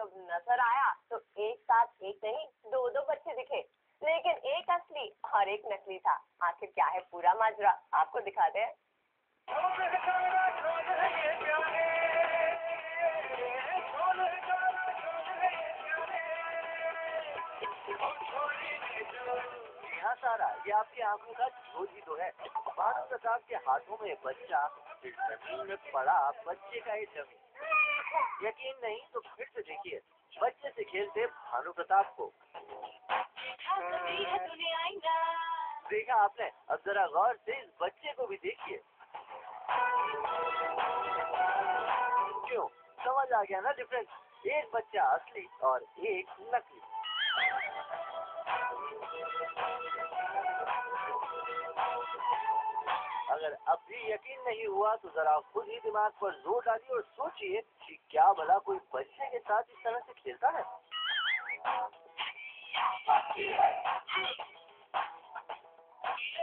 जब नजर आया तो एक साथ एक नहीं दो दो बच्चे दिखे, लेकिन एक असली और एक नकली था। आखिर क्या है पूरा माजरा, आपको दिखाते हैं। हाँ सारा, ये आपकी आंखों का झोल ही तो है। भानु प्रताप के हाथों में बच्चा, फिर जमीन में पड़ा बच्चे का ये डमी। यकीन नहीं तो फिर से देखिए बच्चे से खेलते भानु प्रताप को। देखा आपने? अब जरा गौर से इस बच्चे को भी देखिए। क्यों, समझ आ गया ना डिफरेंस? एक बच्चा असली और एक नकली। अगर अब भी यकीन नहीं हुआ तो जरा खुद ही दिमाग पर जोर डालिए और सोचिए कि क्या भला कोई बच्चे के साथ इस तरह से खेलता है?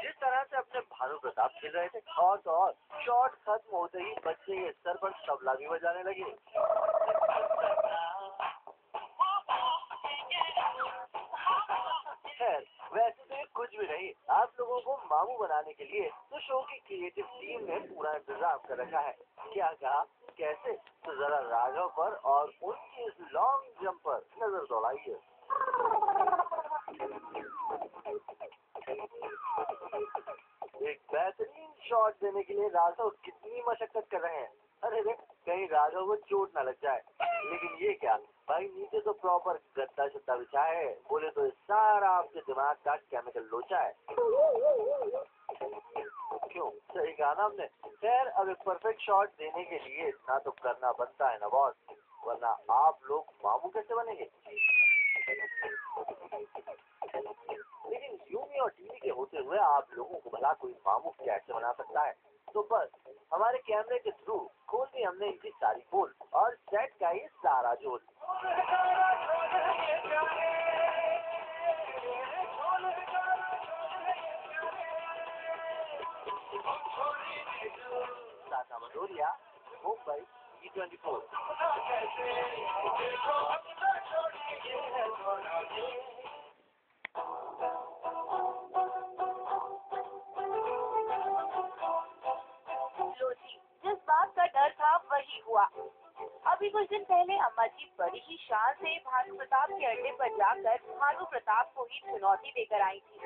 जिस तरह से अपने भानु प्रताप खेल रहे थे, और तो और शॉट खत्म होते ही बच्चे ये सर पर तबला भी बजाने लगे। खैर, वैसे तो ये कुछ भी नहीं, आप लोगों को मामू बनाने के लिए तो शो की क्रिएटिव टीम ने पूरा इंतजाम कर रखा है। क्या कहा, कैसे? तो जरा राघव पर और उनकी इस लॉन्ग जंप पर नजर दौड़ाइए। एक बेहतरीन शॉट देने के लिए राघव कितनी मशक्कत कर रहे हैं। अरे रे, कहीं राघव को चोट न लग जाए। लेकिन ये क्या भाई, नीचे तो प्रॉपर गद्दा शद्दा बिछा है, बोले तो सारा आपके दिमाग का केमिकल लोचा है। क्यों, सही कहा ना हमने। खैर, अब एक परफेक्ट शॉट देने के लिए इतना तो करना बनता है ना बॉस, वरना आप लोग मामू कैसे बनेंगे? लेकिन यूमी और टीवी के होते हुए आप लोगों को भला कोई मामू कैसे बना सकता है? तो बस हमारे कैमरे के थ्रू खोल दी हमने इनकी सारी पोल और सेट का ये सारा जोड़। टाटा भदौरिया, मुंबई E24। जिस बात का डर था वही हुआ। अभी कुछ दिन पहले अम्मा जी बड़ी ही शान से भानु प्रताप के अड्डे पर जाकर भानु प्रताप को ही चुनौती देकर आई थी।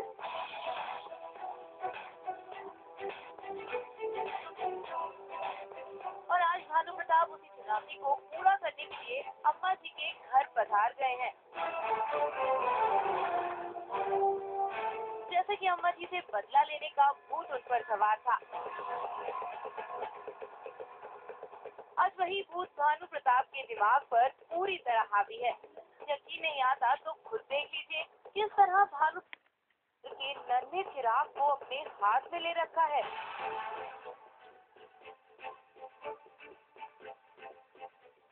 और आज भानु प्रताप उसी चुनौती को पूरा करने के लिए अम्मा जी के घर पधार गए हैं। जैसे कि अम्मा जी से बदला लेने का भूत उन पर सवार था, आज वही भूत भानु प्रताप के दिमाग पर पूरी तरह हावी है। यकीन नहीं आता तो खुद देख लीजिए किस तरह भानु के नन्हे चिराग को अपने हाथ में ले रखा है।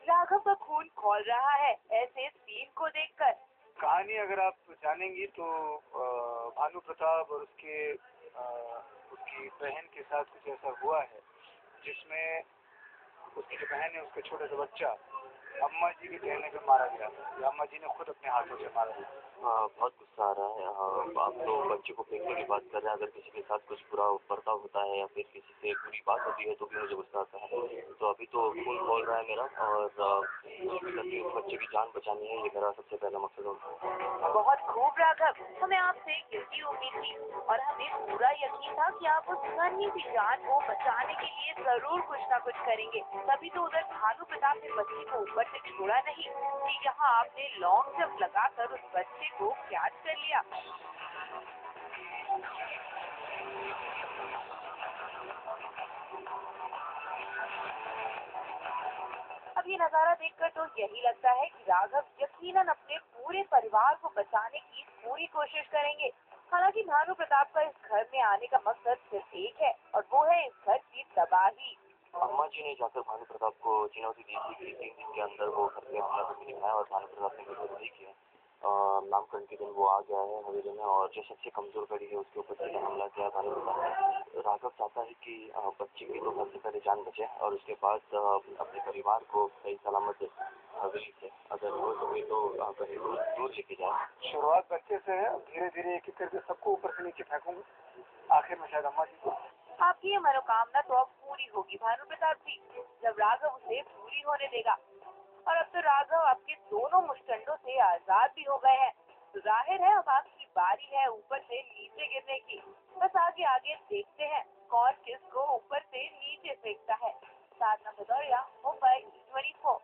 राघव का खून खौल रहा है ऐसे सीन को देखकर। कहानी अगर आप जानेंगी तो भानु प्रताप और उसकी बहन के साथ कुछ ऐसा हुआ है जिसमें उसकी जो बहन है उसका छोटा सा बच्चा अम्मा जी के कहने पे मारा गया। अम्मा जी ने खुद अपने हाथों से मारा गया। हाँ, बहुत गुस्सा आ रहा है। हाँ, आप तो बच्चे को फेंकने की बात कर रहे हैं। अगर किसी के साथ कुछ बुरा बर्ताव होता है या फिर किसी से बुरी बात होती है तो भी मुझे गुस्सा आता है। तो अभी तो खून खोल रहा है मेरा और उस बच्चे की जान बचानी है, ये मेरा सबसे पहला मकसद होता है। बहुत खूब राघव, हमें आपसे यही उम्मीद थी और हमें पूरा यकीन था कि आप उस नन्ही सी जान को बचाने के लिए जरूर कुछ न कुछ करेंगे। तभी तो उधर भानु प्रताप ने बच्चे को ऊपर से छोड़ा नहीं कि यहाँ आपने लॉन्ग जंप लगाकर उस बच्चे को कैच कर लिया। अब ये नजारा देखकर तो यही लगता है कि राघव यकीनन अपने पूरे परिवार को बचाने की पूरी कोशिश करेंगे। हालांकि भानु प्रताप का इस घर में आने का मकसद सिर्फ एक है और वो है इस घर की तबाही। अम्मा जी ने जाकर भानु प्रताप को चुनौती दी थी कि 3 दिन के अंदर वो घर पे हमला करके दिखाया और भानु प्रताप ने बिल्कुल वही किया। नामकरण के दिन वो आ गया है हवेली में और जो सबसे कमजोर कड़ी है उसके ऊपर सीधा हमला किया भानु प्रताप। राघव चाहता है कि बच्ची की तो सबसे पहले जान बचे और उसके बाद अपने परिवार को सही सलामत हवेली से अगर हो सके तो कहीं दूर लेके जाए। शुरुआत बच्चे से है, धीरे धीरे एक एक करके सबको ऊपर से नीचे फेंकूंगा, आखिर में शायद अम्मा जी को। आपकी ये मनोकामना तो अब पूरी होगी भानु प्रताप जी, जब राघव उसे पूरी होने देगा। और अब तो राघव आपके दोनों मुस्टंडों से आजाद भी हो गए हैं, तो जाहिर है अब आपकी बारी है ऊपर से नीचे गिरने की। बस आगे आगे देखते हैं कौन किसको ऊपर से नीचे फेंकता है। साधना भदौरिया, मुंबई 24।